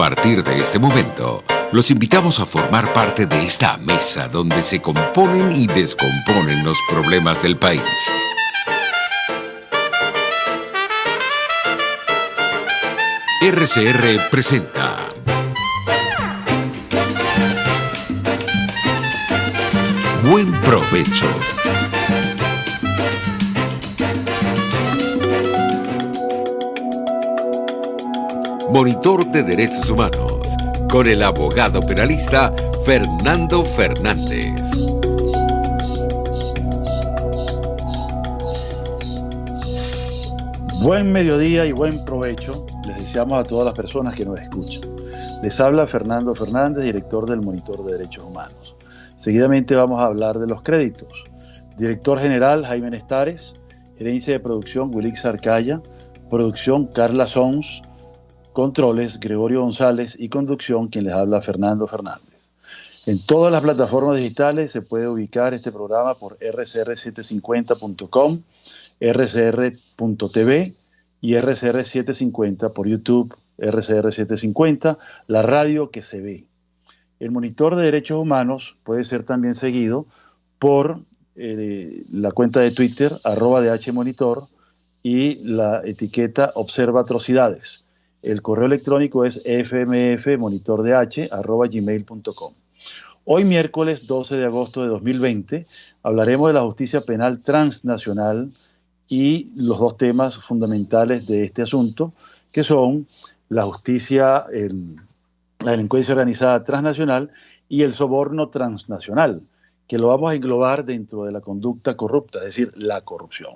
partir de este momento, los invitamos a formar parte de esta mesa donde se componen y descomponen los problemas del país. RCR presenta Buen Provecho. Monitor de Derechos Humanos, con el abogado penalista Fernando Fernández. Buen mediodía y buen provecho les deseamos a todas las personas que nos escuchan. Les habla Fernando Fernández, director del Monitor de Derechos Humanos. Seguidamente vamos a hablar de los créditos. Director general Jaime Nestares, gerencia de producción Wilix Arcaya, producción Carla Sons, controles Gregorio González y conducción quien les habla Fernando Fernández. En todas las plataformas digitales se puede ubicar este programa por rcr750.com, rcr.tv y rcr750 por YouTube, rcr750, la radio que se ve. El Monitor de Derechos Humanos puede ser también seguido por la cuenta de Twitter @dhmonitor y la etiqueta Observa Atrocidades. El correo electrónico es fmfmonitordh@gmail.com. Hoy miércoles 12 de agosto de 2020 hablaremos de la justicia penal transnacional y los dos temas fundamentales de este asunto, que son la justicia, la delincuencia organizada transnacional y el soborno transnacional, que lo vamos a englobar dentro de la conducta corrupta, es decir, la corrupción.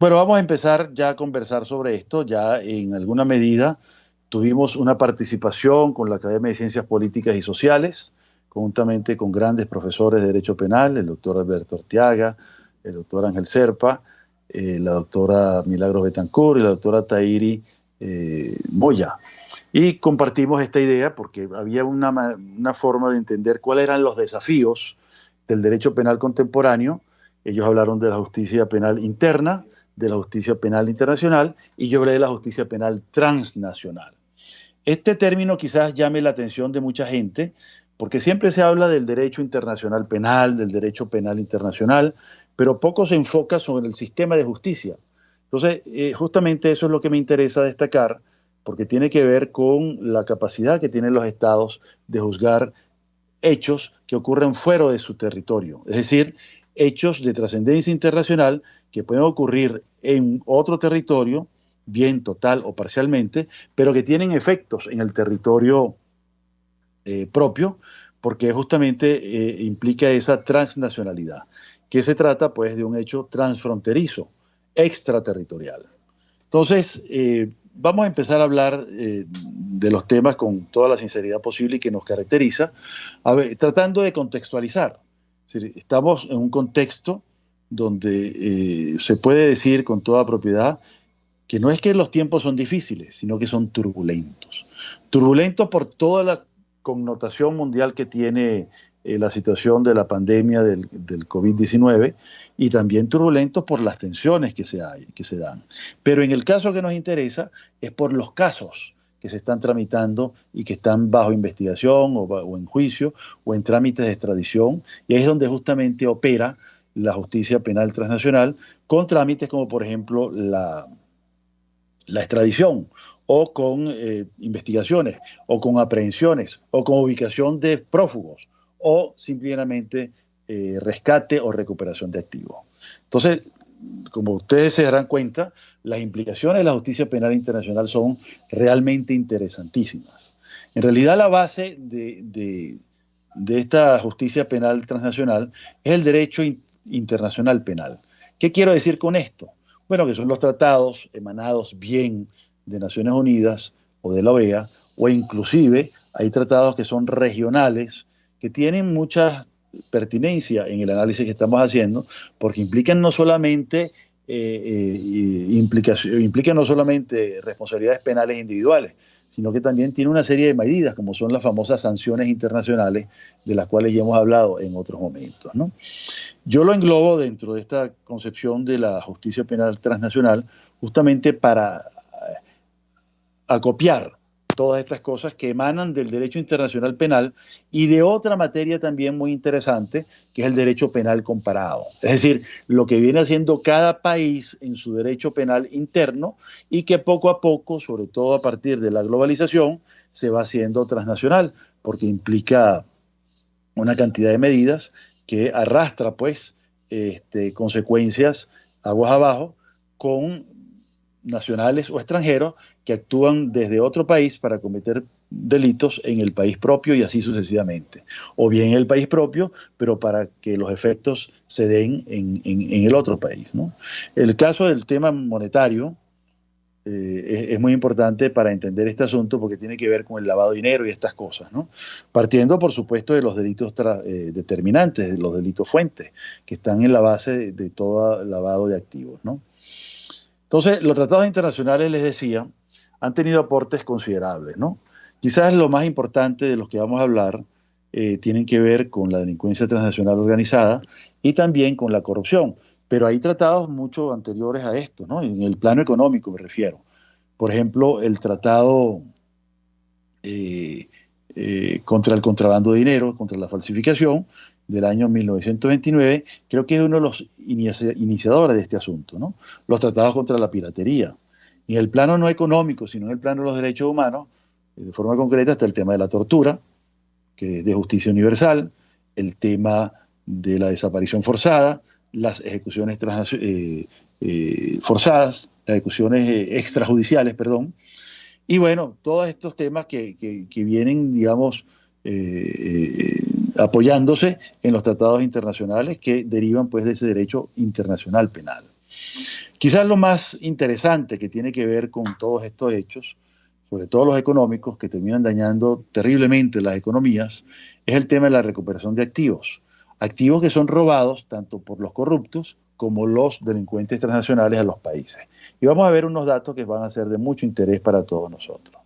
Bueno, vamos a empezar ya a conversar sobre esto. Ya en alguna medida tuvimos una participación con la Academia de Ciencias Políticas y Sociales, conjuntamente con grandes profesores de Derecho Penal, el doctor Alberto Arteaga, el doctor Ángel Serpa, la doctora Milagros Betancourt y la doctora Tairi Moya. Y compartimos esta idea porque había una forma de entender cuáles eran los desafíos del derecho penal contemporáneo. Ellos hablaron de la justicia penal interna, de la justicia penal internacional, y yo hablé de la justicia penal transnacional. Este término quizás llame la atención de mucha gente, porque siempre se habla del derecho internacional penal, del derecho penal internacional, pero poco se enfoca sobre el sistema de justicia. Entonces, justamente eso es lo que me interesa destacar, porque tiene que ver con la capacidad que tienen los estados de juzgar hechos que ocurren fuera de su territorio, es decir, hechos de trascendencia internacional que pueden ocurrir en otro territorio, bien total o parcialmente, pero que tienen efectos en el territorio propio, porque justamente implica esa transnacionalidad, que se trata pues de un hecho transfronterizo, extraterritorial. Entonces, vamos a empezar a hablar de los temas con toda la sinceridad posible y que nos caracteriza, tratando de contextualizar. Es decir, estamos en un contexto donde se puede decir con toda propiedad que no es que los tiempos son difíciles, sino que son turbulentos. Turbulentos por toda la connotación mundial que tiene la situación de la pandemia del COVID-19 y también turbulentos por las tensiones que se dan. Pero en el caso que nos interesa es por los casos que se están tramitando y que están bajo investigación o en juicio o en trámites de extradición, y ahí es donde justamente opera la justicia penal transnacional con trámites como por ejemplo la extradición o con investigaciones o con aprehensiones o con ubicación de prófugos o simplemente rescate o recuperación de activos. Entonces, como ustedes se darán cuenta, las implicaciones de la justicia penal internacional son realmente interesantísimas. En realidad la base de esta justicia penal transnacional es el derecho internacional penal. ¿Qué quiero decir con esto? Bueno, que son los tratados emanados bien de Naciones Unidas o de la OEA, o inclusive hay tratados que son regionales, que tienen mucha pertinencia en el análisis que estamos haciendo, porque implican no solamente responsabilidades penales individuales, sino que también tiene una serie de medidas, como son las famosas sanciones internacionales, de las cuales ya hemos hablado en otros momentos, ¿no? Yo lo englobo dentro de esta concepción de la justicia penal transnacional, justamente para acopiar todas estas cosas que emanan del derecho internacional penal y de otra materia también muy interesante, que es el derecho penal comparado. Es decir, lo que viene haciendo cada país en su derecho penal interno y que poco a poco, sobre todo a partir de la globalización, se va haciendo transnacional, porque implica una cantidad de medidas que arrastra, pues, consecuencias aguas abajo con nacionales o extranjeros que actúan desde otro país para cometer delitos en el país propio y así sucesivamente. O bien en el país propio, pero para que los efectos se den en el otro país, ¿no? El caso del tema monetario es muy importante para entender este asunto porque tiene que ver con el lavado de dinero y estas cosas, ¿no? Partiendo, por supuesto, de los delitos determinantes, de los delitos fuentes, que están en la base de todo lavado de activos, ¿no? Entonces, los tratados internacionales, les decía, han tenido aportes considerables, ¿no? Quizás lo más importante de los que vamos a hablar tienen que ver con la delincuencia transnacional organizada y también con la corrupción. Pero hay tratados mucho anteriores a esto, ¿no? En el plano económico me refiero. Por ejemplo, el tratado contra el contrabando de dinero, contra la falsificación, del año 1929, creo que es uno de los iniciadores de este asunto, ¿no? Los tratados contra la piratería. En el plano no económico, sino en el plano de los derechos humanos, de forma concreta está el tema de la tortura, que es de justicia universal, el tema de la desaparición forzada, las ejecuciones forzadas, las ejecuciones extrajudiciales, perdón, y bueno, todos estos temas que vienen, digamos, apoyándose en los tratados internacionales que derivan pues de ese derecho internacional penal. Quizás lo más interesante que tiene que ver con todos estos hechos, sobre todo los económicos, que terminan dañando terriblemente las economías, es el tema de la recuperación de activos. Activos que son robados tanto por los corruptos como los delincuentes transnacionales a los países. Y vamos a ver unos datos que van a ser de mucho interés para todos nosotros.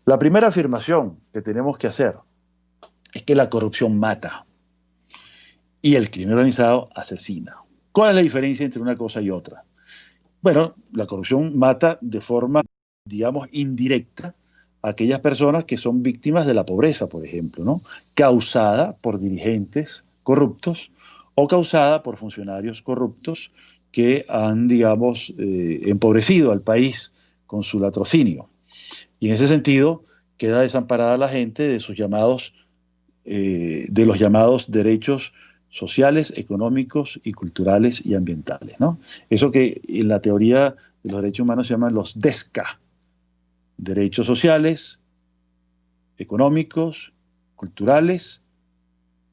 La primera afirmación que tenemos que hacer es que la corrupción mata y el crimen organizado asesina. ¿Cuál es la diferencia entre una cosa y otra? Bueno, la corrupción mata de forma, digamos, indirecta a aquellas personas que son víctimas de la pobreza, por ejemplo, ¿no? Causada por dirigentes corruptos o causada por funcionarios corruptos que han, digamos, empobrecido al país con su latrocinio. Y en ese sentido queda desamparada la gente de sus llamados, de los llamados derechos sociales, económicos y culturales y ambientales, ¿no? Eso que en la teoría de los derechos humanos se llaman los DESCA, derechos sociales, económicos, culturales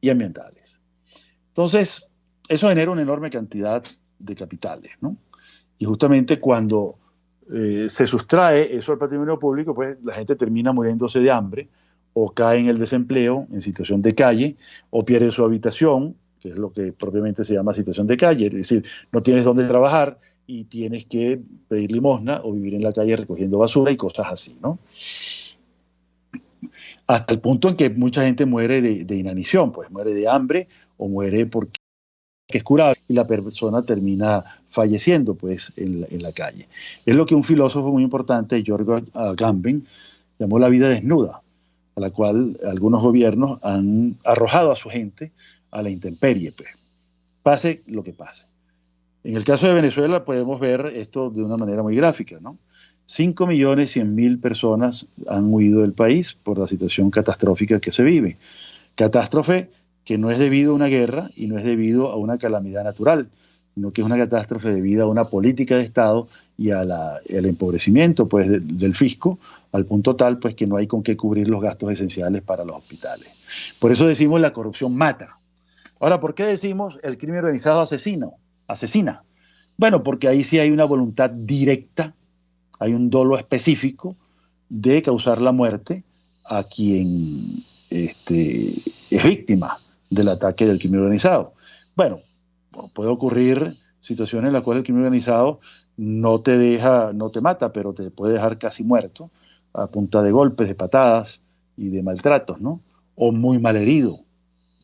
y ambientales. Entonces, eso genera una enorme cantidad de capitales, ¿no? Y justamente cuando se sustrae eso al patrimonio público, pues la gente termina muriéndose de hambre, o cae en el desempleo, en situación de calle, o pierde su habitación, que es lo que propiamente se llama situación de calle, es decir, no tienes dónde trabajar y tienes que pedir limosna o vivir en la calle recogiendo basura y cosas así, ¿no? Hasta el punto en que mucha gente muere de inanición, pues muere de hambre o muere porque es curable y la persona termina falleciendo pues en la calle. Es lo que un filósofo muy importante, George Agamben, llamó la vida desnuda, a la cual algunos gobiernos han arrojado a su gente a la intemperie, pues, pase lo que pase. En el caso de Venezuela podemos ver esto de una manera muy gráfica, ¿no? 5.100.000 personas han huido del país por la situación catastrófica que se vive. Catástrofe que no es debido a una guerra y no es debido a una calamidad natural, sino que es una catástrofe debido a una política de Estado y al empobrecimiento pues, del fisco, al punto tal pues, que no hay con qué cubrir los gastos esenciales para los hospitales. Por eso decimos la corrupción mata. Ahora, ¿por qué decimos el crimen organizado asesina? Bueno, porque ahí sí hay una voluntad directa, hay un dolo específico de causar la muerte a quien es víctima del ataque del crimen organizado. Bueno, puede ocurrir situaciones en las cuales el crimen organizado no te mata, pero te puede dejar casi muerto a punta de golpes, de patadas y de maltratos, ¿no? O muy mal herido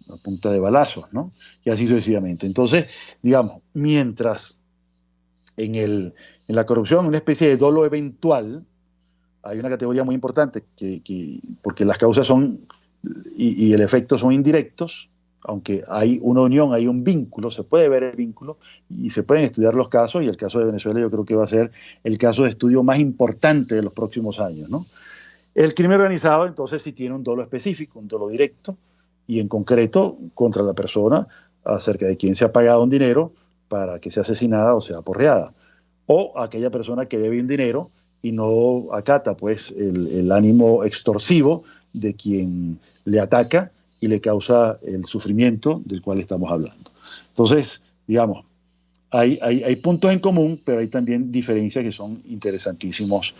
a punta de balazos, ¿no? Y así sucesivamente. Entonces, digamos, mientras en la corrupción una especie de dolo eventual, hay una categoría muy importante porque las causas son y el efecto son indirectos, aunque hay una unión, hay un vínculo, se puede ver el vínculo y se pueden estudiar los casos, y el caso de Venezuela yo creo que va a ser el caso de estudio más importante de los próximos años, ¿no? El crimen organizado entonces sí tiene un dolo específico, un dolo directo, y en concreto contra la persona acerca de quien se ha pagado un dinero para que sea asesinada o sea aporreada, o aquella persona que debe un dinero y no acata pues el ánimo extorsivo de quien le ataca y le causa el sufrimiento del cual estamos hablando. Entonces, digamos, hay puntos en común, pero hay también diferencias que son interesantísimos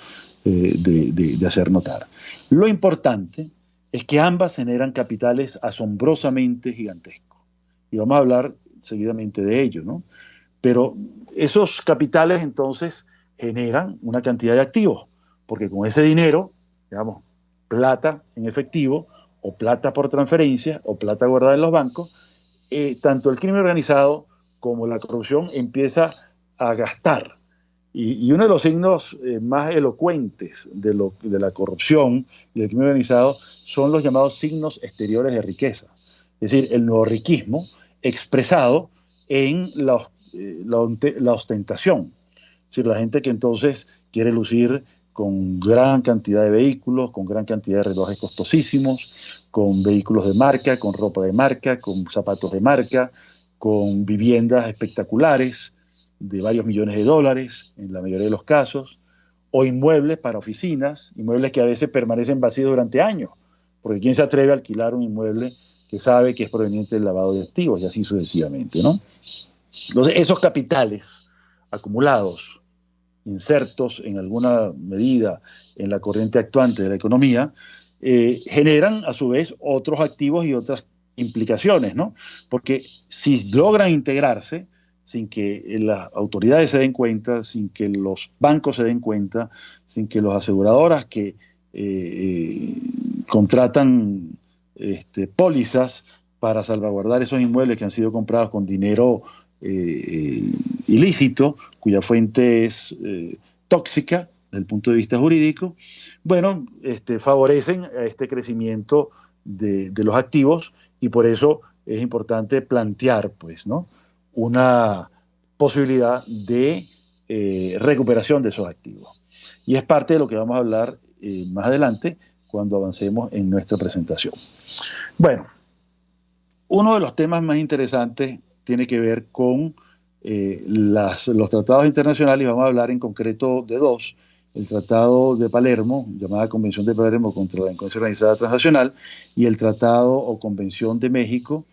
de hacer notar. Lo importante es que ambas generan capitales asombrosamente gigantescos. Y vamos a hablar seguidamente de ello, ¿no? Pero esos capitales entonces generan una cantidad de activos, porque con ese dinero, digamos, plata en efectivo, o plata por transferencia, o plata guardada en los bancos, tanto el crimen organizado como la corrupción empieza a gastar. Y uno de los signos más elocuentes de la corrupción y del crimen organizado son los llamados signos exteriores de riqueza. Es decir, el neorriquismo expresado en la ostentación. Es decir, la gente que entonces quiere lucir con gran cantidad de vehículos, con gran cantidad de relojes costosísimos, con vehículos de marca, con ropa de marca, con zapatos de marca, con viviendas espectaculares de varios millones de dólares, en la mayoría de los casos, o inmuebles para oficinas, inmuebles que a veces permanecen vacíos durante años, porque ¿quién se atreve a alquilar un inmueble que sabe que es proveniente del lavado de activos? Y así sucesivamente, ¿no? Entonces, esos capitales acumulados, insertos en alguna medida en la corriente actuante de la economía, generan a su vez otros activos y otras implicaciones, ¿no? Porque si logran integrarse sin que las autoridades se den cuenta, sin que los bancos se den cuenta, sin que las aseguradoras que contratan pólizas para salvaguardar esos inmuebles que han sido comprados con dinero ilícito, cuya fuente es tóxica desde el punto de vista jurídico, bueno, favorecen a este crecimiento de los activos, y por eso es importante plantear, pues, ¿no?, una posibilidad de recuperación de esos activos. Y es parte de lo que vamos a hablar más adelante cuando avancemos en nuestra presentación. Bueno, uno de los temas más interesantes tiene que ver con los tratados internacionales, y vamos a hablar en concreto de dos: el Tratado de Palermo, llamada Convención de Palermo contra la Delincuencia Organizada Transnacional, y el Tratado o Convención de México,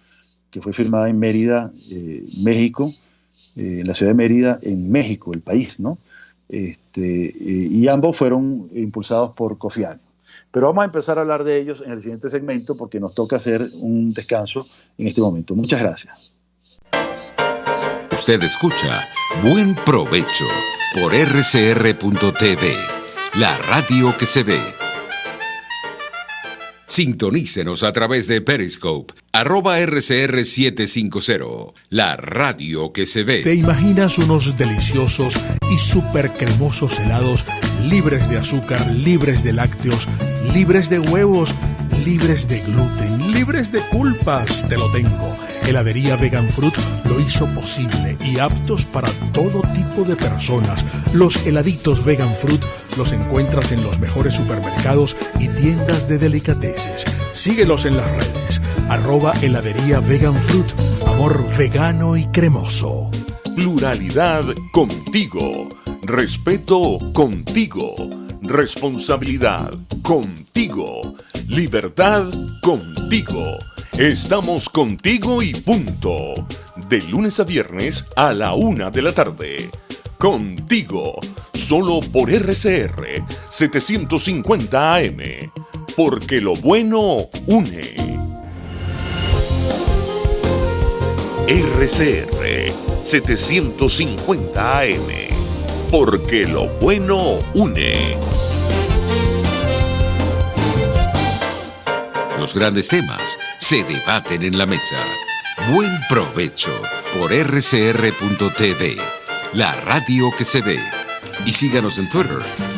que fue firmada en Mérida, México, en la ciudad de Mérida, en México, el país, ¿no? Y ambos fueron impulsados por Kofi Annan. Pero vamos a empezar a hablar de ellos en el siguiente segmento, porque nos toca hacer un descanso en este momento. Muchas gracias. Usted escucha Buen Provecho por rcr.tv, la radio que se ve. Sintonícenos a través de Periscope, @RCR750, la radio que se ve. ¿Te imaginas unos deliciosos y súper cremosos helados libres de azúcar, libres de lácteos, libres de huevos, libres de gluten, libres de culpas? Te lo tengo. Heladería Vegan Fruit lo hizo posible y aptos para todo tipo de personas. Los heladitos Vegan Fruit los encuentras en los mejores supermercados y tiendas de delicateces. Síguelos en las redes. @heladería Vegan Fruit. Amor vegano y cremoso. Pluralidad contigo. Respeto contigo. Responsabilidad contigo. Libertad contigo. Estamos contigo y punto. De lunes a viernes a la 1 de la tarde. Contigo. Solo por RCR 750 AM. Porque lo bueno une. RCR 750 AM. Porque lo bueno une. Los grandes temas se debaten en la mesa. Buen Provecho por rcr.tv, la radio que se ve. Y síganos en Twitter,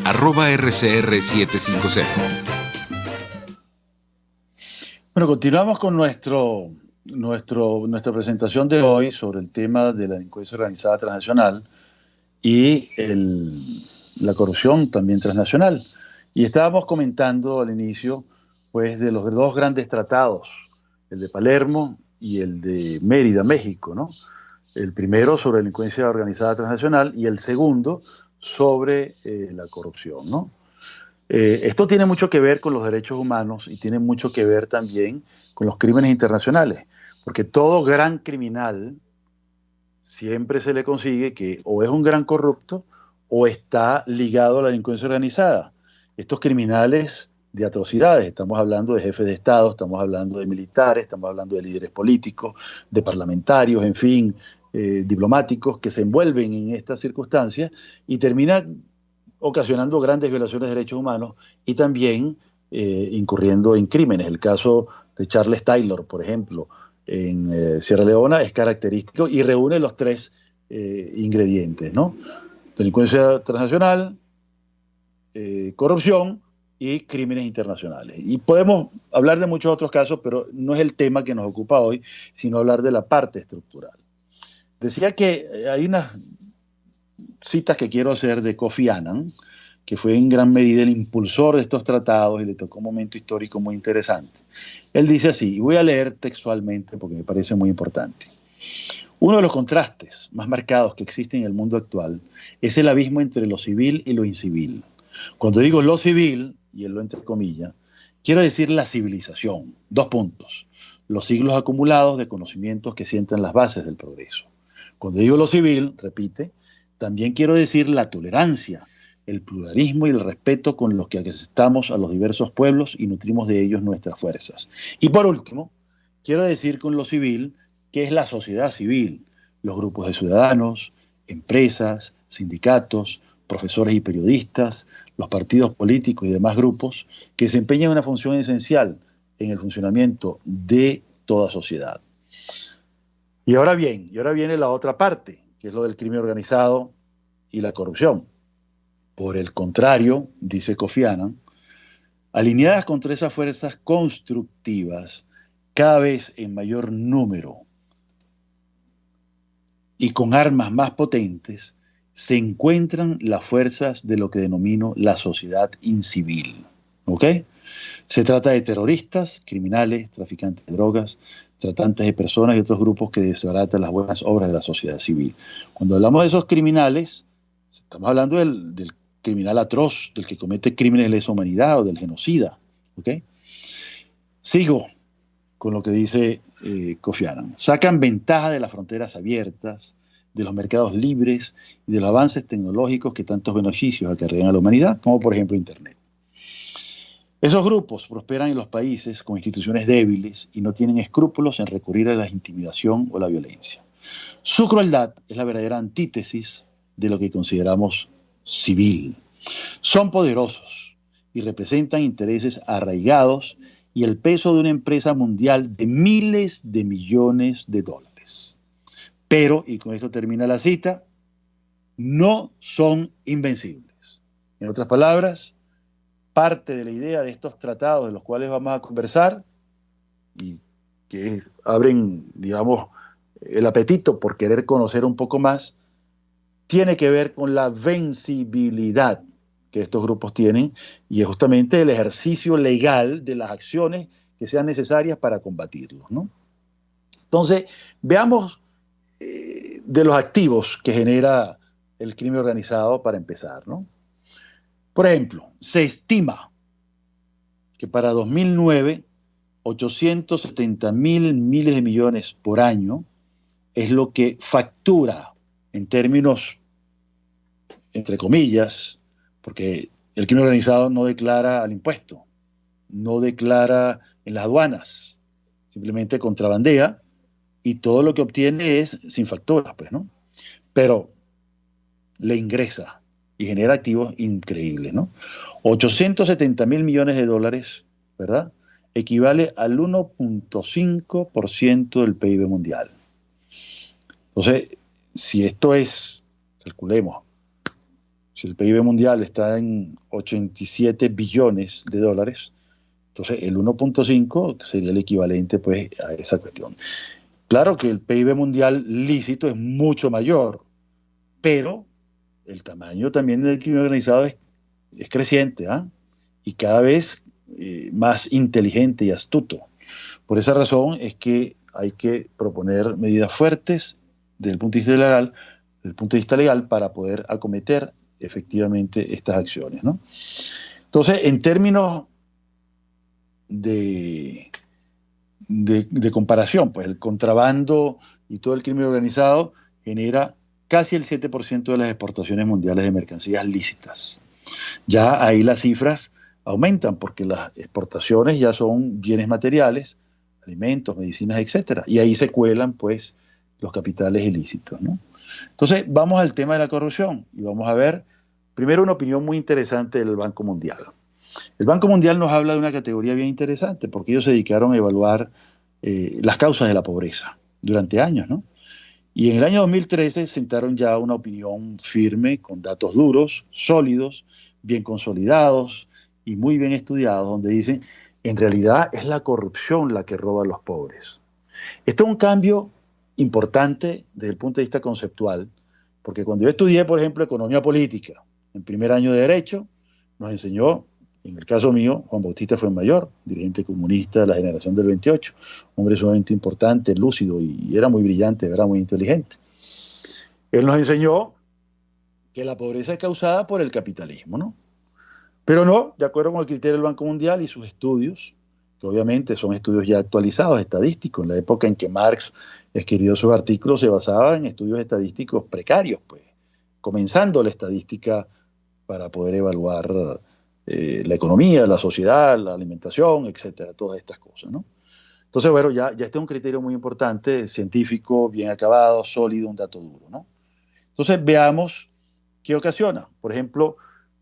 @RCR750. Bueno, continuamos con nuestra presentación de hoy sobre el tema de la delincuencia organizada transnacional y la corrupción también transnacional. Y estábamos comentando al inicio, pues, de los dos grandes tratados, el de Palermo y el de Mérida, México, ¿no? El primero sobre delincuencia organizada transnacional y el segundo sobre la corrupción, ¿no? Esto tiene mucho que ver con los derechos humanos y tiene mucho que ver también con los crímenes internacionales, porque todo gran criminal siempre se le consigue que o es un gran corrupto o está ligado a la delincuencia organizada. Estos criminales de atrocidades, estamos hablando de jefes de Estado, estamos hablando de militares, estamos hablando de líderes políticos, de parlamentarios, en fin, diplomáticos que se envuelven en estas circunstancias y terminan ocasionando grandes violaciones de derechos humanos y también incurriendo en crímenes. El caso de Charles Taylor, por ejemplo, en Sierra Leona es característico y reúne los tres ingredientes, ¿no? Delincuencia transnacional, corrupción y crímenes internacionales. Y podemos hablar de muchos otros casos, pero no es el tema que nos ocupa hoy, sino hablar de la parte estructural. Decía que hay unas citas que quiero hacer de Kofi Annan, que fue en gran medida el impulsor de estos tratados y le tocó un momento histórico muy interesante. Él dice así, y voy a leer textualmente porque me parece muy importante. Uno de los contrastes más marcados que existen en el mundo actual es el abismo entre lo civil y lo incivil. Cuando digo lo civil, y él lo entre comillas, quiero decir la civilización. 2 puntos. Los siglos acumulados de conocimientos que sientan las bases del progreso. Cuando digo lo civil, repite, también quiero decir la tolerancia, el pluralismo y el respeto con los que aceptamos a los diversos pueblos y nutrimos de ellos nuestras fuerzas. Y por último, quiero decir con lo civil que es la sociedad civil, los grupos de ciudadanos, empresas, sindicatos, profesores y periodistas, los partidos políticos y demás grupos que desempeñan una función esencial en el funcionamiento de toda sociedad. Y ahora viene la otra parte, que es lo del crimen organizado y la corrupción. Por el contrario, dice Kofi Annan, alineadas contra esas fuerzas constructivas, cada vez en mayor número y con armas más potentes, se encuentran las fuerzas de lo que denomino la sociedad incivil. ¿Ok? Se trata de terroristas, criminales, traficantes de drogas, tratantes de personas y otros grupos que desbaratan las buenas obras de la sociedad civil. Cuando hablamos de esos criminales, estamos hablando del criminal atroz, del que comete crímenes de lesa humanidad o del genocida. ¿Okay? Sigo con lo que dice Kofi Annan. Sacan ventaja de las fronteras abiertas, de los mercados libres y de los avances tecnológicos que tantos beneficios acarrean a la humanidad, como por ejemplo Internet. Esos grupos prosperan en los países con instituciones débiles y no tienen escrúpulos en recurrir a la intimidación o la violencia. Su crueldad es la verdadera antítesis de lo que consideramos civil. Son poderosos y representan intereses arraigados y el peso de una empresa mundial de miles de millones de dólares. Pero, y con esto termina la cita, no son invencibles. En otras palabras, parte de la idea de estos tratados de los cuales vamos a conversar y que abren, digamos, el apetito por querer conocer un poco más, tiene que ver con la vencibilidad que estos grupos tienen y es justamente el ejercicio legal de las acciones que sean necesarias para combatirlos, ¿no? Entonces, veamos de los activos que genera el crimen organizado para empezar, ¿no? Por ejemplo, se estima que para 2009, 870.000 miles de millones por año es lo que factura en términos, entre comillas, porque el crimen organizado no declara al impuesto, no declara en las aduanas, simplemente contrabandea y todo lo que obtiene es sin facturas, pues, ¿no? Pero le ingresa y genera activos increíbles, ¿no? 870.000 millones de dólares, ¿verdad? Equivale al 1.5% del PIB mundial. Entonces, si esto es, calculemos, Si el PIB mundial está en 87 billones de dólares, entonces el 1.5 sería el equivalente pues a esa cuestión. Claro que el PIB mundial lícito es mucho mayor, pero el tamaño también del crimen organizado es creciente, ¿eh? Y cada vez más inteligente y astuto. Por esa razón es que hay que proponer medidas fuertes desde el punto de vista legal, para poder acometer efectivamente estas acciones, ¿no? Entonces, en términos de comparación, pues el contrabando y todo el crimen organizado genera casi el 7% de las exportaciones mundiales de mercancías lícitas. Ya ahí las cifras aumentan porque las exportaciones ya son bienes materiales, alimentos, medicinas, etcétera, y ahí se cuelan pues los capitales ilícitos, ¿no? Entonces vamos al tema de la corrupción y vamos a ver primero una opinión muy interesante del Banco Mundial. El Banco Mundial nos habla de una categoría bien interesante porque ellos se dedicaron a evaluar las causas de la pobreza durante años, ¿no? Y en el año 2013 sentaron ya una opinión firme con datos duros, sólidos, bien consolidados y muy bien estudiados, donde dicen, en realidad es la corrupción la que roba a los pobres. Esto es un cambio importante desde el punto de vista conceptual, porque cuando yo estudié, por ejemplo, economía política, en primer año de Derecho, nos enseñó, en el caso mío, Juan Bautista Fuenmayor, dirigente comunista de la generación del 28, hombre sumamente importante, lúcido y era muy brillante, era muy inteligente. Él nos enseñó que la pobreza es causada por el capitalismo, ¿no? Pero no, de acuerdo con el criterio del Banco Mundial y sus estudios, que obviamente son estudios ya actualizados, estadísticos. En la época en que Marx escribió sus artículos se basaba en estudios estadísticos precarios, pues, comenzando la estadística para poder evaluar la economía, la sociedad, la alimentación, etcétera, todas estas cosas, ¿no? Entonces, bueno, ya este es un criterio muy importante, científico, bien acabado, sólido, un dato duro, ¿no? Entonces, veamos qué ocasiona, por ejemplo,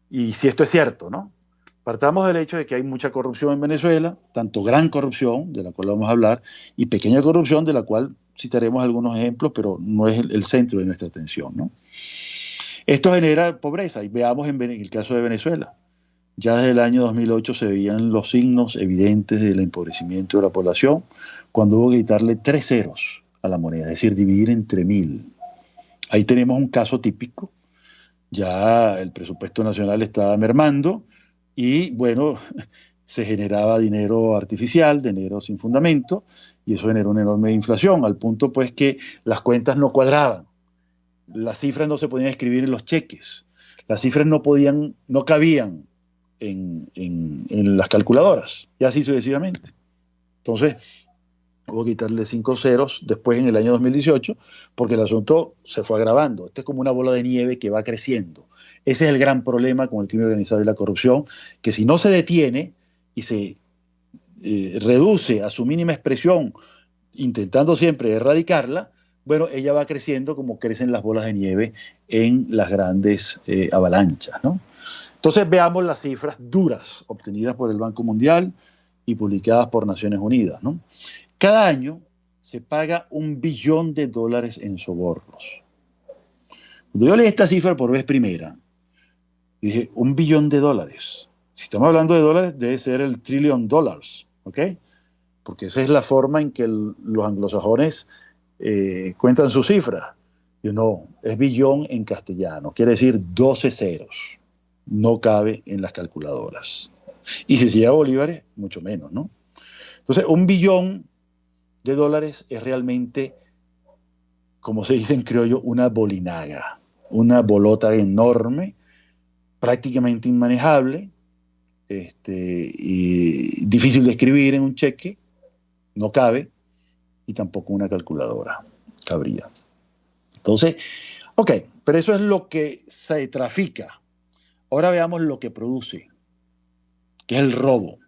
y si esto es cierto, ¿no? Partamos del hecho de que hay mucha corrupción en Venezuela, tanto gran corrupción, de la cual vamos a hablar, y pequeña corrupción, de la cual citaremos algunos ejemplos, pero no es el centro de nuestra atención, ¿no? Esto genera pobreza, y veamos en el caso de Venezuela. Ya desde el año 2008 se veían los signos evidentes del empobrecimiento de la población, cuando hubo que quitarle 3 ceros a la moneda, es decir, dividir entre 1000. Ahí tenemos un caso típico. Ya el presupuesto nacional estaba mermando y, bueno, se generaba dinero artificial, dinero sin fundamento, y eso generó una enorme inflación, al punto pues que las cuentas no cuadraban, las cifras no se podían escribir en los cheques, las cifras no cabían en las calculadoras, y así sucesivamente. Entonces, hubo que quitarle 5 ceros después en el año 2018, porque el asunto se fue agravando. Esto es como una bola de nieve que va creciendo. Ese es el gran problema con el crimen organizado y la corrupción, que si no se detiene y se reduce a su mínima expresión, intentando siempre erradicarla, bueno, ella va creciendo como crecen las bolas de nieve en las grandes avalanchas, ¿no? Entonces veamos las cifras duras obtenidas por el Banco Mundial y publicadas por Naciones Unidas, ¿no? Cada año se paga $1 billón en sobornos. Cuando yo leí esta cifra por vez primera, dije, $1 billón. Si estamos hablando de dólares, debe ser el $1 trillion, ¿ok? Porque esa es la forma en que los anglosajones cuentan sus cifras. Yo no, es billón en castellano, quiere decir 12 ceros. No cabe en las calculadoras. Y si se lleva bolívares, mucho menos, ¿no? Entonces, $1 billón es realmente, como se dice en criollo, una bolinaga, una bolota enorme, prácticamente inmanejable, y difícil de escribir en un cheque, no cabe, y tampoco una calculadora cabría. Entonces, ok, pero eso es lo que se trafica. Ahora veamos lo que produce, que es el robo.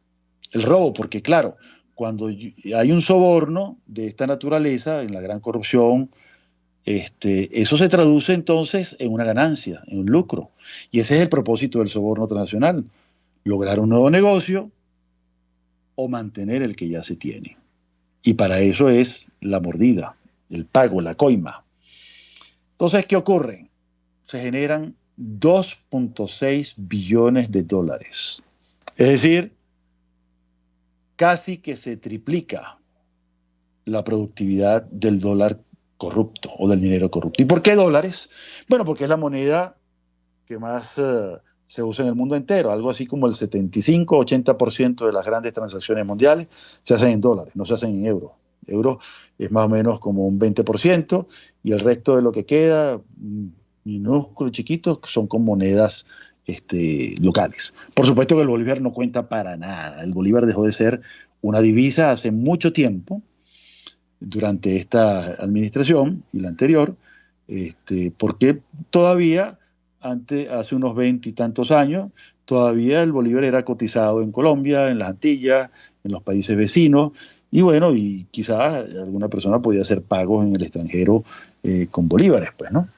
El robo, porque claro, cuando hay un soborno de esta naturaleza, en la gran corrupción, eso se traduce entonces en una ganancia, en un lucro. Y ese es el propósito del soborno transnacional, lograr un nuevo negocio o mantener el que ya se tiene. Y para eso es la mordida, el pago, la coima. Entonces, ¿qué ocurre? Se generan 2.6 billones de dólares. Es decir, casi que se triplica la productividad del dólar corrupto o del dinero corrupto. ¿Y por qué dólares? Bueno, porque es la moneda que más se usa en el mundo entero. Algo así como el 75-80% de las grandes transacciones mundiales se hacen en dólares, no se hacen en euros. Euro es más o menos como un 20% y el resto de lo que queda, minúsculos, chiquitos, son con monedas locales. Por supuesto que el bolívar no cuenta para nada. El bolívar dejó de ser una divisa hace mucho tiempo, durante esta administración y la anterior, porque todavía, hace unos 20 y tantos años, todavía el bolívar era cotizado en Colombia, en las Antillas, en los países vecinos, y bueno, y quizás alguna persona podía hacer pagos en el extranjero con bolívares, pues, ¿no?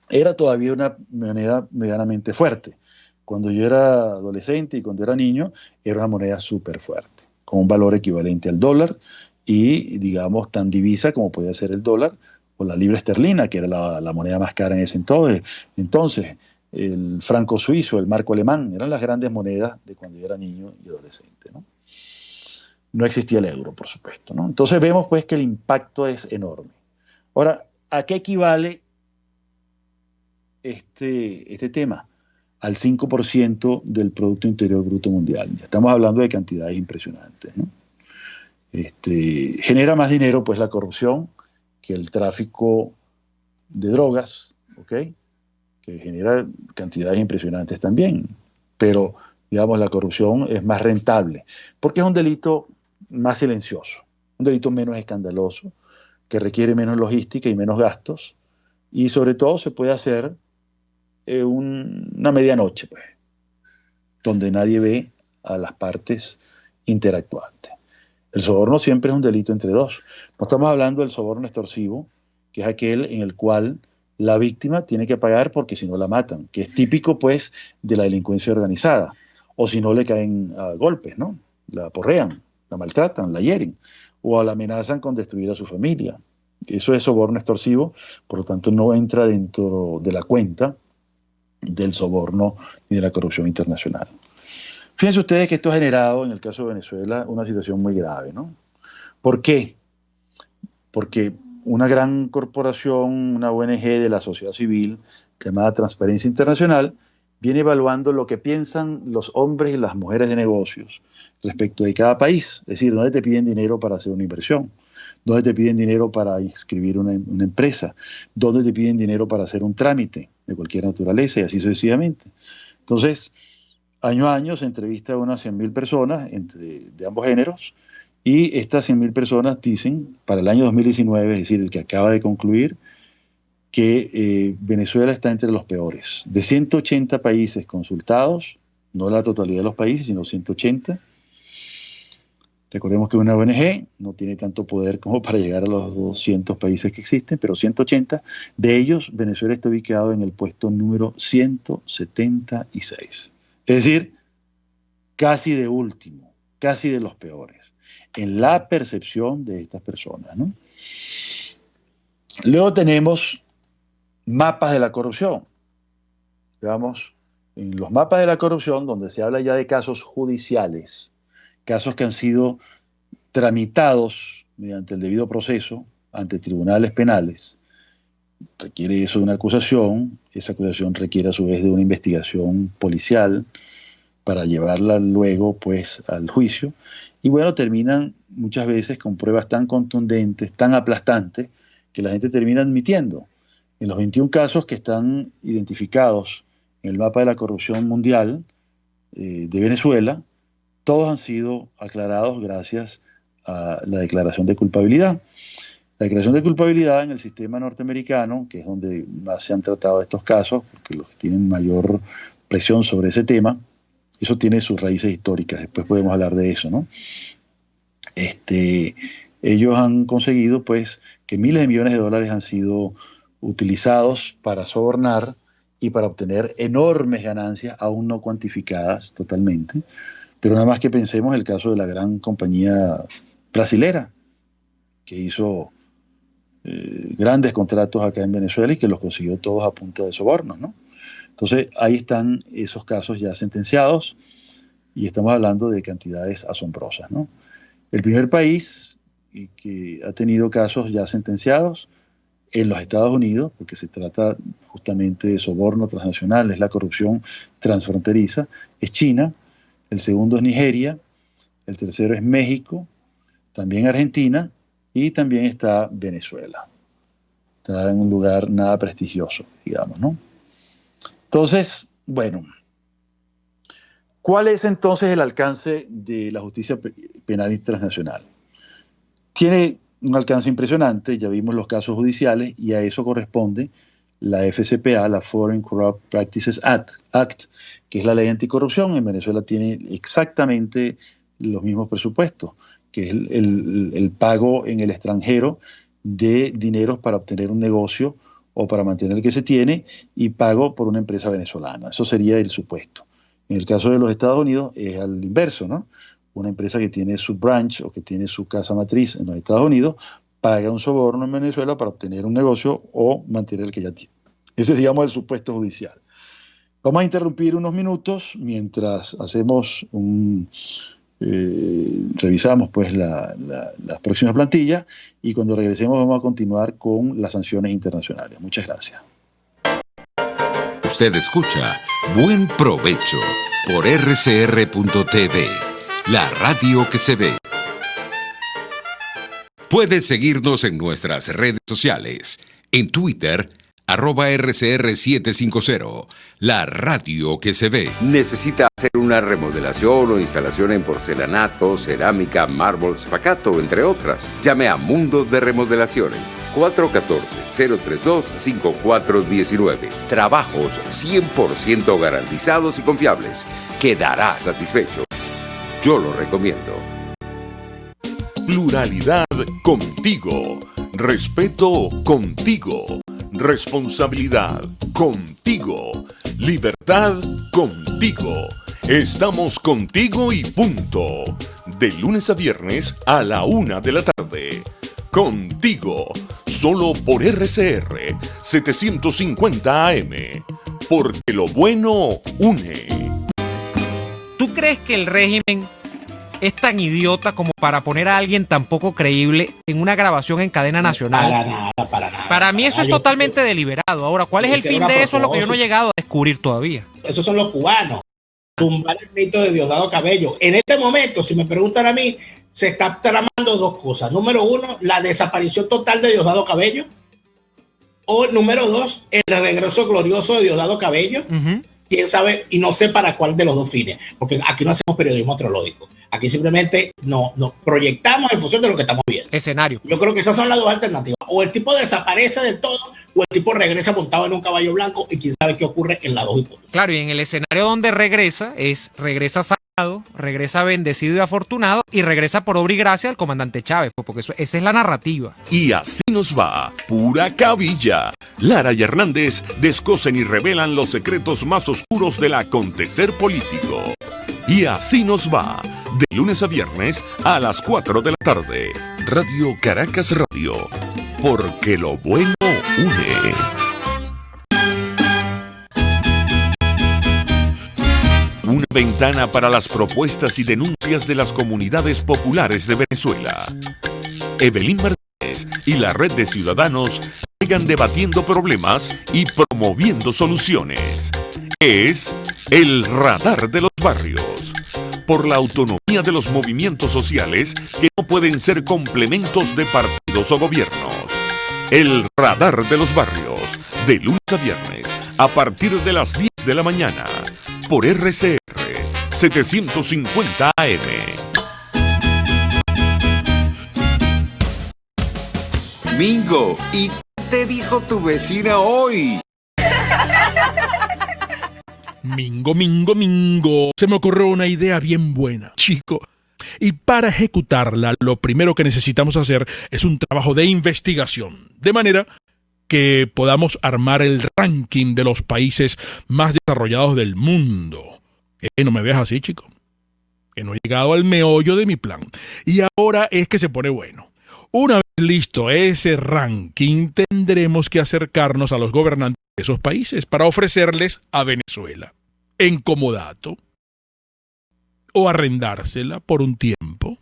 Era todavía una moneda medianamente fuerte. Cuando yo era adolescente y cuando era niño, era una moneda súper fuerte, con un valor equivalente al dólar y, digamos, tan divisa como podía ser el dólar o la libra esterlina, que era la moneda más cara en ese entonces. Entonces, el franco suizo, el marco alemán, eran las grandes monedas de cuando yo era niño y adolescente, ¿no? No existía el euro, por supuesto, ¿no? Entonces vemos, pues, que el impacto es enorme. Ahora, ¿a qué equivale este tema? Al 5% del Producto Interior Bruto Mundial. Ya estamos hablando de cantidades impresionantes, ¿no? Genera más dinero, pues, la corrupción que el tráfico de drogas, ¿ok? Que genera cantidades impresionantes también. Pero, digamos, la corrupción es más rentable, porque es un delito más silencioso, un delito menos escandaloso, que requiere menos logística y menos gastos, y sobre todo se puede hacer una medianoche, pues, donde nadie ve a las partes interactuantes. El soborno siempre es un delito entre dos. No estamos hablando del soborno extorsivo, que es aquel en el cual la víctima tiene que pagar porque si no la matan, que es típico, pues, de la delincuencia organizada, o si no le caen a golpes, ¿no? La aporrean, la maltratan, la hieren, o la amenazan con destruir a su familia. Eso es soborno extorsivo, por lo tanto no entra dentro de la cuenta del soborno y de la corrupción internacional. Fíjense ustedes que esto ha generado, en el caso de Venezuela, una situación muy grave, ¿no? ¿Por qué? Porque una gran corporación, una ONG de la sociedad civil, llamada Transparencia Internacional, viene evaluando lo que piensan los hombres y las mujeres de negocios respecto de cada país. Es decir, dónde te piden dinero para hacer una inversión, dónde te piden dinero para inscribir una empresa, dónde te piden dinero para hacer un trámite de cualquier naturaleza y así sucesivamente. Entonces, año a año se entrevista a unas 100.000 personas de ambos géneros y estas 100.000 personas dicen, para el año 2019, es decir, el que acaba de concluir, que Venezuela está entre los peores. De 180 países consultados, no la totalidad de los países, sino 180. Recordemos que una ONG no tiene tanto poder como para llegar a los 200 países que existen, pero 180. De ellos, Venezuela está ubicado en el puesto número 176. Es decir, casi de último, casi de los peores, en la percepción de estas personas, ¿no? Luego tenemos mapas de la corrupción. Veamos, en los mapas de la corrupción, donde se habla ya de casos judiciales, casos que han sido tramitados mediante el debido proceso ante tribunales penales, requiere eso de una acusación, esa acusación requiere a su vez de una investigación policial para llevarla luego, pues, al juicio, y bueno, terminan muchas veces con pruebas tan contundentes, tan aplastantes, que la gente termina admitiendo. En los 21 casos que están identificados en el mapa de la corrupción mundial de Venezuela, todos han sido aclarados gracias a la declaración de culpabilidad. La declaración de culpabilidad en el sistema norteamericano, que es donde más se han tratado estos casos, porque los que tienen mayor presión sobre ese tema, eso tiene sus raíces históricas, después podemos hablar de eso, ¿no? Ellos han conseguido, pues, que miles de millones de dólares han sido utilizados para sobornar y para obtener enormes ganancias, aún no cuantificadas totalmente. Pero nada más que pensemos el caso de la gran compañía brasilera, que hizo grandes contratos acá en Venezuela y que los consiguió todos a punta de sobornos, ¿no? Entonces, ahí están esos casos ya sentenciados y estamos hablando de cantidades asombrosas, ¿no? El primer país que ha tenido casos ya sentenciados en los Estados Unidos, porque se trata justamente de soborno transnacional, es la corrupción transfronteriza, es China. El segundo es Nigeria, el tercero es México, también Argentina y también está Venezuela. Está en un lugar nada prestigioso, digamos, ¿no? Entonces, bueno, ¿cuál es entonces el alcance de la justicia penal transnacional? Tiene un alcance impresionante, ya vimos los casos judiciales y a eso corresponde la FCPA, la Foreign Corrupt Practices Act, que es la ley anticorrupción. En Venezuela tiene exactamente los mismos presupuestos, que es el pago en el extranjero de dineros para obtener un negocio o para mantener el que se tiene y pago por una empresa venezolana. Eso sería el supuesto. En el caso de los Estados Unidos es al inverso, ¿no? Una empresa que tiene su branch o que tiene su casa matriz en los Estados Unidos paga un soborno en Venezuela para obtener un negocio o mantener el que ya tiene. Ese es, digamos, el supuesto judicial. Vamos a interrumpir unos minutos mientras hacemos revisamos pues las próximas plantillas y cuando regresemos vamos a continuar con las sanciones internacionales. Muchas gracias. Usted escucha Buen Provecho por rcr.tv, la radio que se ve. Puedes seguirnos en nuestras redes sociales, en Twitter, @RCR750, la radio que se ve. ¿Necesita hacer una remodelación o instalación en porcelanato, cerámica, mármol, spacato, entre otras? Llame a Mundo de Remodelaciones, 414-032-5419. Trabajos 100% garantizados y confiables. Quedará satisfecho. Yo lo recomiendo. Pluralidad contigo. Respeto contigo. Responsabilidad contigo. Libertad contigo. Estamos contigo y punto. De lunes a viernes a la 1 de la tarde. Contigo. Solo por RCR 750 AM. Porque lo bueno une. ¿Tú crees que el régimen es tan idiota como para poner a alguien tan poco creíble en una grabación en cadena nacional? Para nada. Para mí eso es totalmente deliberado. Ahora, ¿cuál es el fin de eso? Es lo que yo no he llegado a descubrir todavía. Esos son los cubanos. Tumbar el mito de Diosdado Cabello. En este momento, si me preguntan a mí, se está tramando dos cosas. Número uno, la desaparición total de Diosdado Cabello. O número dos, el regreso glorioso de Diosdado Cabello. Quién sabe, y no sé para cuál de los dos fines, porque aquí no hacemos periodismo astrológico. Aquí simplemente nos proyectamos en función de lo que estamos viendo. Escenario. Yo creo que esas son las dos alternativas. O el tipo desaparece del todo, o el tipo regresa montado en un caballo blanco, y quién sabe qué ocurre en las dos hipótesis. Claro, y en el escenario donde regresa sanado, regresa bendecido y afortunado, y regresa por obra y gracia al comandante Chávez, porque esa es la narrativa. Y así nos va, pura cabilla. Lara y Hernández descosen y revelan los secretos más oscuros del acontecer político. Y así nos va, de lunes a viernes a las 4 de la tarde. Radio Caracas Radio, porque lo bueno une. Una ventana para las propuestas y denuncias de las comunidades populares de Venezuela. Evelyn Martínez y la red de ciudadanos sigan debatiendo problemas y promoviendo soluciones. Es el radar de los barrios. Por la autonomía de los movimientos sociales que no pueden ser complementos de partidos o gobiernos. El radar de los barrios. De lunes a viernes, a partir de las 10 de la mañana. Por RCR 750 AM. Mingo, ¿y qué te dijo tu vecina hoy? Mingo. Se me ocurrió una idea bien buena, chico. Y para ejecutarla, lo primero que necesitamos hacer es un trabajo de investigación. De manera que podamos armar el ranking de los países más desarrollados del mundo. No me veas así, chico. Que no he llegado al meollo de mi plan. Y ahora es que se pone bueno. Una vez listo ese ranking, tendremos que acercarnos a los gobernantes esos países para ofrecerles a Venezuela en comodato o arrendársela por un tiempo.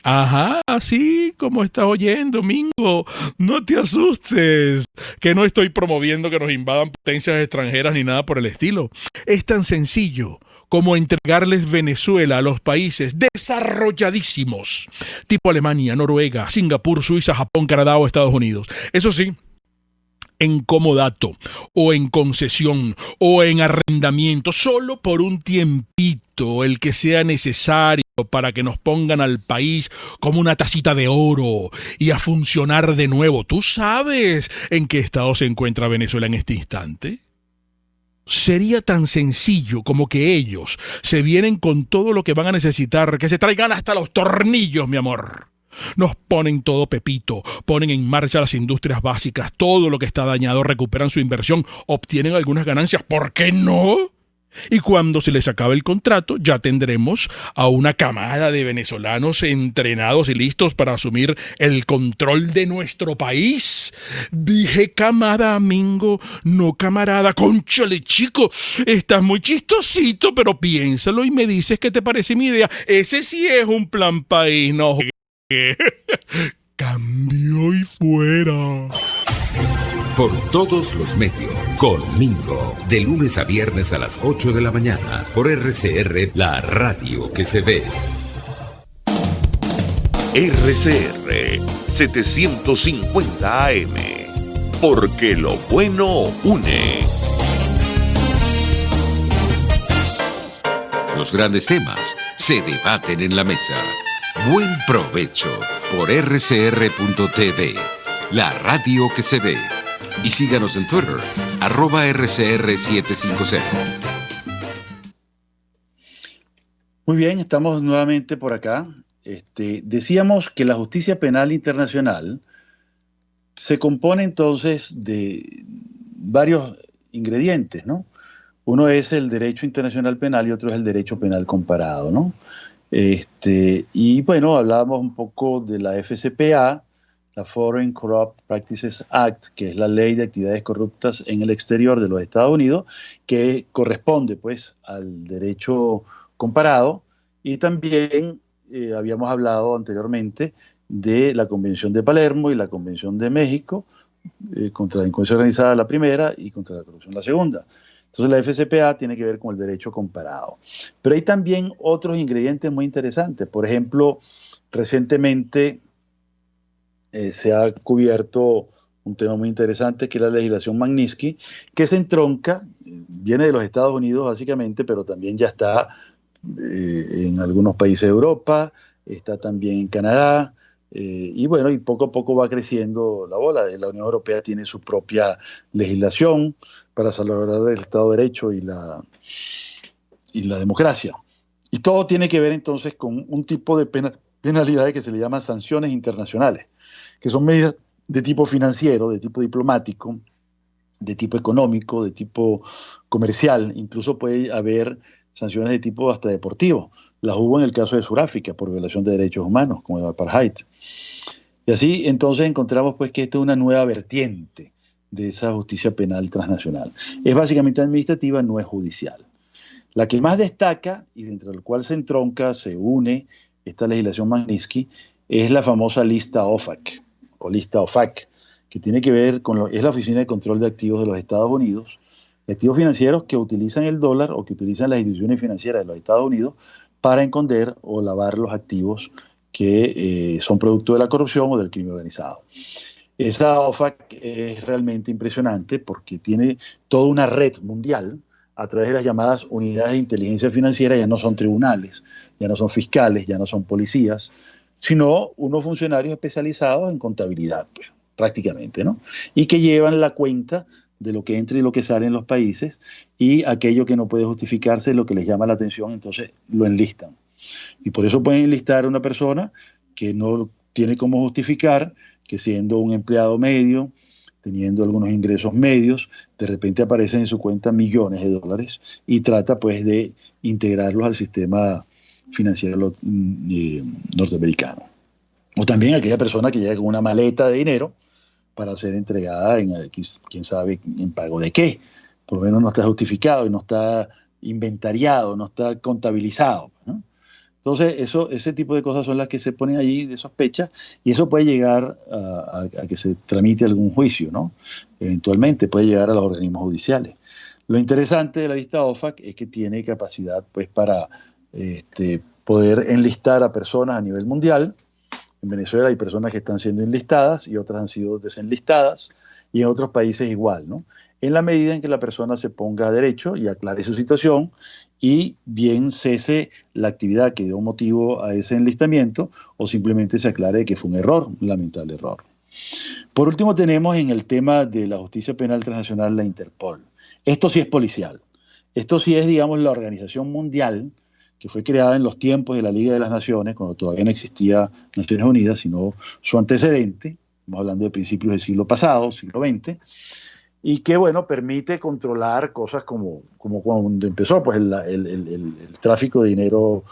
Ajá, así como estás oyendo, Mingo, no te asustes, que no estoy promoviendo que nos invadan potencias extranjeras ni nada por el estilo. Es tan sencillo como entregarles Venezuela a los países desarrolladísimos, tipo Alemania, Noruega, Singapur, Suiza, Japón, Canadá o Estados Unidos. Eso sí, en comodato o en concesión o en arrendamiento, solo por un tiempito, el que sea necesario para que nos pongan al país como una tacita de oro y a funcionar de nuevo. ¿Tú sabes en qué estado se encuentra Venezuela en este instante? Sería tan sencillo como que ellos se vienen con todo lo que van a necesitar, que se traigan hasta los tornillos, mi amor. Nos ponen todo pepito, ponen en marcha las industrias básicas, todo lo que está dañado, recuperan su inversión, obtienen algunas ganancias, ¿por qué no? Y cuando se les acabe el contrato, ya tendremos a una camada de venezolanos entrenados y listos para asumir el control de nuestro país. Dije camada, Mingo, no camarada. Cónchale, chico, estás muy chistosito, pero piénsalo y me dices qué te parece mi idea. Ese sí es un plan país, no. Cambio y fuera. Por todos los medios, con Mingo, de lunes a viernes a las 8 de la mañana, por RCR, la radio que se ve. RCR 750 AM, porque lo bueno une. Los grandes temas se debaten en la mesa. Buen provecho por rcr.tv, la radio que se ve. Y síganos en Twitter, @RCR750. Muy bien, estamos nuevamente por acá. Decíamos que la justicia penal internacional se compone entonces de varios ingredientes, ¿no? Uno es el derecho internacional penal y otro es el derecho penal comparado, ¿no? Y bueno, hablábamos un poco de la FCPA, la Foreign Corrupt Practices Act, que es la ley de actividades corruptas en el exterior de los Estados Unidos, que corresponde pues al derecho comparado, y también habíamos hablado anteriormente de la Convención de Palermo y la Convención de México contra la delincuencia organizada, la primera, y contra la corrupción, la segunda. Entonces la FCPA tiene que ver con el derecho comparado. Pero hay también otros ingredientes muy interesantes. Por ejemplo, recientemente se ha cubierto un tema muy interesante, que es la legislación Magnitsky, que se entronca, viene de los Estados Unidos básicamente, pero también ya está en algunos países de Europa, está también en Canadá, y bueno, y poco a poco va creciendo la bola. La Unión Europea tiene su propia legislación para salvaguardar el Estado de Derecho y la democracia. Y todo tiene que ver entonces con un tipo de penalidades que se le llaman sanciones internacionales, que son medidas de tipo financiero, de tipo diplomático, de tipo económico, de tipo comercial. Incluso puede haber sanciones de tipo hasta deportivo. Las hubo en el caso de Sudáfrica por violación de derechos humanos, como el apartheid. Y así entonces encontramos pues que esta es una nueva vertiente de esa justicia penal transnacional. Es básicamente administrativa, no es judicial. La que más destaca, y dentro del cual se entronca, se une esta legislación Magnitsky, es la famosa lista OFAC, o lista OFAC, que tiene que ver con es la Oficina de Control de Activos de los Estados Unidos, activos financieros que utilizan el dólar o que utilizan las instituciones financieras de los Estados Unidos para esconder o lavar los activos que son producto de la corrupción o del crimen organizado. Esa OFAC es realmente impresionante porque tiene toda una red mundial a través de las llamadas unidades de inteligencia financiera. Ya no son tribunales, ya no son fiscales, ya no son policías, sino unos funcionarios especializados en contabilidad, pues, prácticamente, ¿no? Y que llevan la cuenta de lo que entra y lo que sale en los países, y aquello que no puede justificarse, lo que les llama la atención, entonces lo enlistan. Y por eso pueden enlistar a una persona que no tiene cómo justificar que, siendo un empleado medio, teniendo algunos ingresos medios, de repente aparecen en su cuenta millones de dólares, y trata pues de integrarlos al sistema financiero norteamericano. O también aquella persona que llega con una maleta de dinero para ser entregada quién sabe en pago de qué. Por lo menos no está justificado y no está inventariado, no está contabilizado, ¿no? Entonces, ese tipo de cosas son las que se ponen allí de sospecha, y eso puede llegar a que se tramite algún juicio, ¿no? Eventualmente puede llegar a los organismos judiciales. Lo interesante de la lista OFAC es que tiene capacidad, pues, para poder enlistar a personas a nivel mundial. En Venezuela hay personas que están siendo enlistadas y otras han sido desenlistadas, y en otros países igual, ¿no? En la medida en que la persona se ponga a derecho y aclare su situación, y bien cese la actividad que dio motivo a ese enlistamiento, o simplemente se aclare que fue un error, un lamentable error. Por último, tenemos en el tema de la justicia penal transnacional la Interpol. Esto sí es policial. Esto sí es, digamos, la organización mundial que fue creada en los tiempos de la Liga de las Naciones, cuando todavía no existía Naciones Unidas, sino su antecedente. Estamos hablando de principios del siglo pasado, siglo XX, y que, bueno, permite controlar cosas como cuando empezó, pues, el tráfico de dinero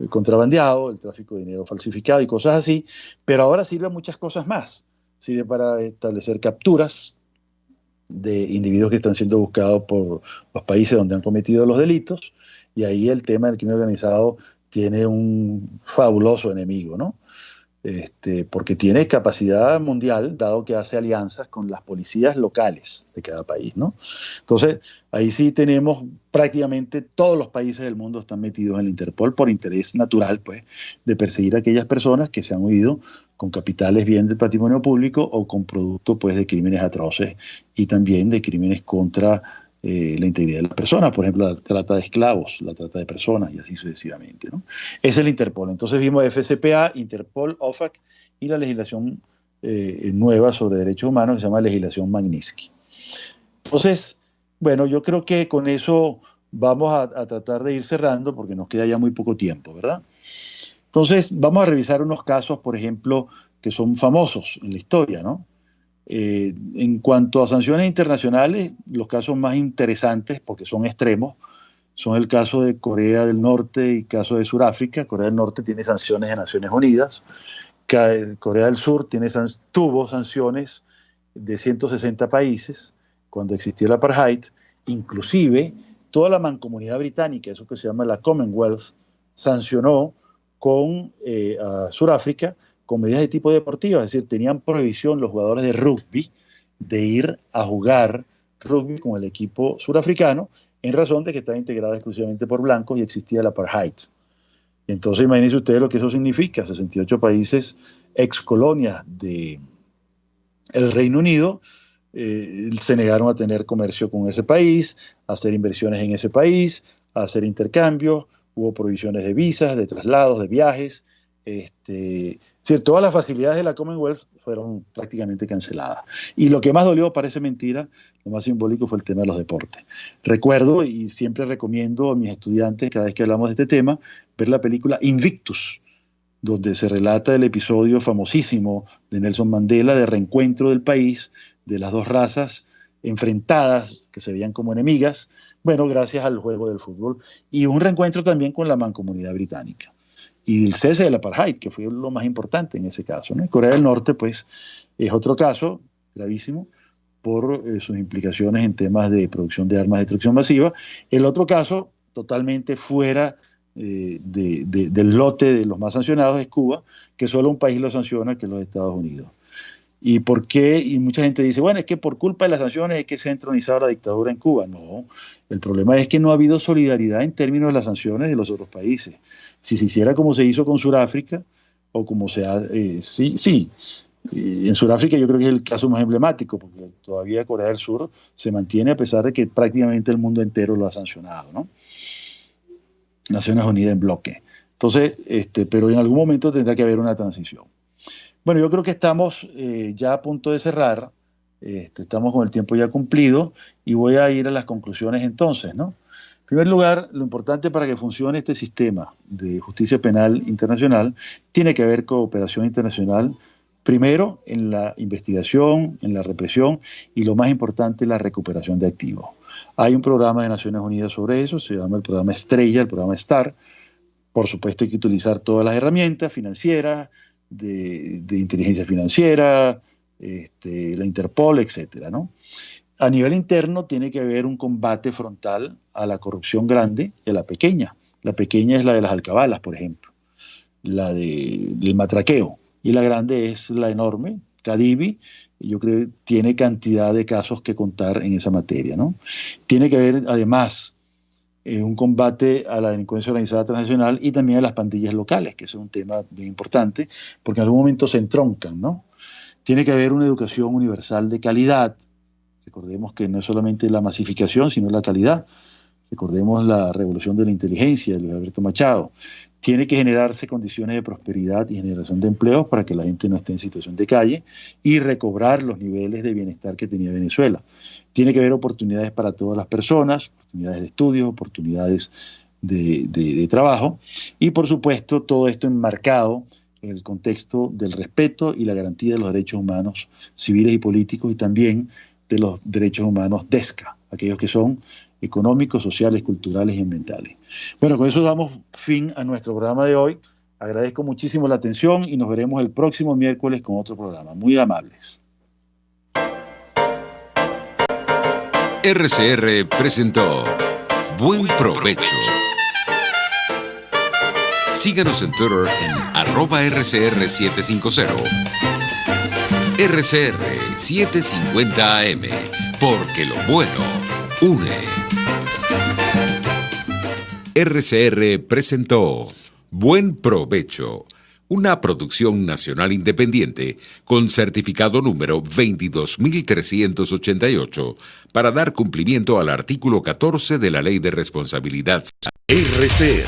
contrabandeado, el tráfico de dinero falsificado y cosas así, pero ahora sirve a muchas cosas más. Sirve para establecer capturas de individuos que están siendo buscados por los países donde han cometido los delitos, y ahí el tema del crimen organizado tiene un fabuloso enemigo, ¿no? Porque tiene capacidad mundial, dado que hace alianzas con las policías locales de cada país, ¿no? Entonces, ahí sí tenemos prácticamente todos los países del mundo están metidos en el Interpol por interés natural, pues, de perseguir a aquellas personas que se han huido con capitales bien del patrimonio público o con producto, pues, de crímenes atroces y también de crímenes contra la integridad de las personas, por ejemplo, la trata de esclavos, la trata de personas y así sucesivamente, ¿no? Es el Interpol. Entonces vimos FCPA, Interpol, OFAC y la legislación nueva sobre derechos humanos que se llama legislación Magnitsky. Entonces, bueno, yo creo que con eso vamos a tratar de ir cerrando porque nos queda ya muy poco tiempo, ¿verdad? Entonces, vamos a revisar unos casos, por ejemplo, que son famosos en la historia, ¿no? En cuanto a sanciones internacionales, los casos más interesantes, porque son extremos, son el caso de Corea del Norte y el caso de Sudáfrica. Corea del Norte tiene sanciones de Naciones Unidas, Corea del Sur tuvo sanciones de 160 países cuando existía el apartheid, inclusive toda la mancomunidad británica, eso que se llama la Commonwealth, sancionó a Sudáfrica con medidas de tipo deportivo, es decir, tenían prohibición los jugadores de rugby de ir a jugar rugby con el equipo surafricano en razón de que estaba integrada exclusivamente por blancos y existía el apartheid. Entonces imagínense ustedes lo que eso significa, 68 países ex colonias del Reino Unido se negaron a tener comercio con ese país, a hacer inversiones en ese país, a hacer intercambios, hubo prohibiciones de visas, de traslados, de viajes, todas las facilidades de la Commonwealth fueron prácticamente canceladas. Y lo que más dolió, parece mentira, lo más simbólico fue el tema de los deportes. Recuerdo y siempre recomiendo a mis estudiantes, cada vez que hablamos de este tema, ver la película Invictus, donde se relata el episodio famosísimo de Nelson Mandela de reencuentro del país, de las dos razas enfrentadas, que se veían como enemigas, bueno, gracias al juego del fútbol, y un reencuentro también con la mancomunidad británica. Y el cese del apartheid, que fue lo más importante en ese caso, ¿no? Corea del Norte, pues, es otro caso gravísimo por sus implicaciones en temas de producción de armas de destrucción masiva. El otro caso, totalmente fuera del lote de los más sancionados, es Cuba, que solo un país lo sanciona, que es los Estados Unidos. ¿Y por qué? Y mucha gente dice, bueno, es que por culpa de las sanciones es que se ha entronizado la dictadura en Cuba. No, el problema es que no ha habido solidaridad en términos de las sanciones de los otros países. Si se hiciera como se hizo con Sudáfrica, o como se ha... en Sudáfrica yo creo que es el caso más emblemático, porque todavía Corea del Sur se mantiene a pesar de que prácticamente el mundo entero lo ha sancionado, ¿no? Naciones Unidas en bloque. Entonces, pero en algún momento tendrá que haber una transición. Bueno, yo creo que estamos ya a punto de cerrar, estamos con el tiempo ya cumplido y voy a ir a las conclusiones entonces, ¿no? En primer lugar, lo importante para que funcione este sistema de justicia penal internacional tiene que haber cooperación internacional, primero en la investigación, en la represión y lo más importante, la recuperación de activos. Hay un programa de Naciones Unidas sobre eso, se llama el programa Estrella, el programa STAR. Por supuesto hay que utilizar todas las herramientas financieras, de inteligencia financiera, la Interpol, etcétera, ¿no? A nivel interno tiene que haber un combate frontal a la corrupción grande y a la pequeña. La pequeña es la de las alcabalas, por ejemplo, la del matraqueo, y la grande es la enorme, Cadivi. Yo creo que tiene cantidad de casos que contar en esa materia, ¿no? Tiene que haber, además, un combate a la delincuencia organizada transnacional y también a las pandillas locales, que es un tema bien importante, porque en algún momento se entroncan, ¿no? Tiene que haber una educación universal de calidad. Recordemos que no es solamente la masificación, sino la calidad. Recordemos la revolución de la inteligencia de Luis Alberto Machado. Tiene que generarse condiciones de prosperidad y generación de empleos para que la gente no esté en situación de calle y recobrar los niveles de bienestar que tenía Venezuela. Tiene que haber oportunidades para todas las personas, oportunidades de estudio, oportunidades de trabajo y, por supuesto, todo esto enmarcado en el contexto del respeto y la garantía de los derechos humanos civiles y políticos y también de los derechos humanos DESCA, aquellos que son económicos, sociales, culturales y ambientales. Bueno, con eso damos fin a nuestro programa de hoy. Agradezco muchísimo la atención y nos veremos el próximo miércoles con otro programa. Muy amables. RCR presentó Buen Provecho. Síganos en Twitter en @RCR750. RCR 750 AM, porque lo bueno une. RCR presentó Buen Provecho, una producción nacional independiente con certificado número 22.388 para dar cumplimiento al artículo 14 de la Ley de Responsabilidad. RCR